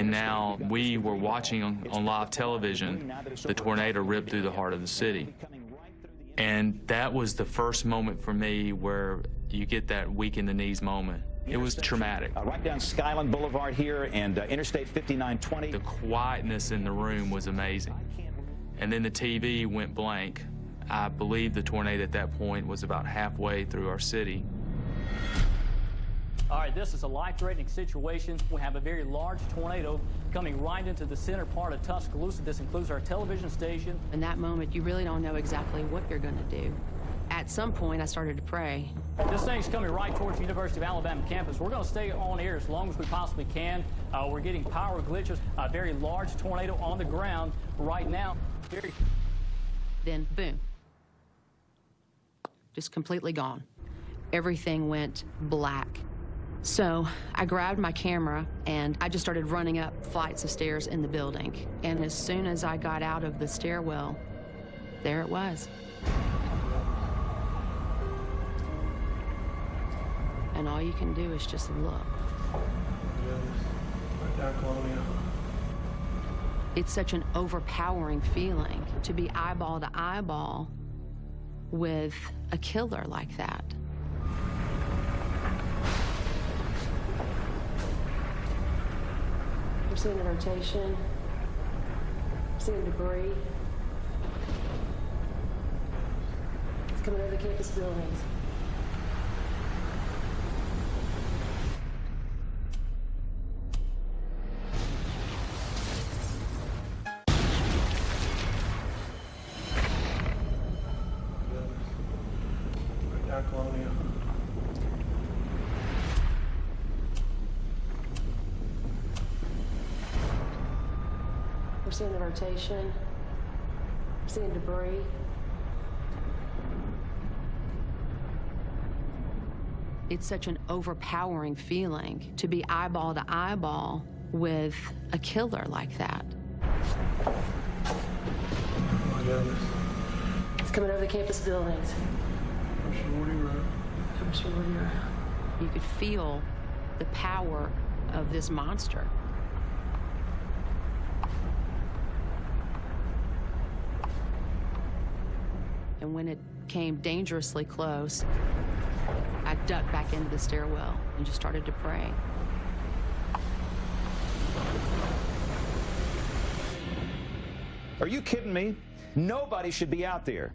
And now we were watching on live television the tornado rip through the heart of the city. And that was the first moment for me where you get that weak in the knees moment. It was traumatic. Right down Skyland Boulevard here and Interstate 5920. The quietness in the room was amazing. And then the TV went blank. I believe the tornado at that point was about halfway through our city. All right, this is a life-threatening situation. We have a very large tornado coming right into the center part of Tuscaloosa. This includes our television station. In that moment, you really don't know exactly what you're going to do. At some point, I started to pray. This thing's coming right towards the University of Alabama campus. We're going to stay on air as long as we possibly can. We're getting power glitches. A very large tornado on the ground right now. Then, boom. Just completely gone. Everything went black. So I grabbed my camera and I just started running up flights of stairs in the building. And as soon as I got out of the stairwell, there it was. And all you can do is just look. It's such an overpowering feeling to be eyeball to eyeball with a killer like that. We're seeing the rotation, we're seeing debris. It's coming over the campus buildings. We're seeing the rotation, we're seeing debris. It's such an overpowering feeling to be eyeball to eyeball with a killer like that. Oh my goodness. It's coming over the campus buildings. You could feel the power of this monster. And when it came dangerously close, I ducked back into the stairwell and just started to pray. Are you kidding me? Nobody should be out there.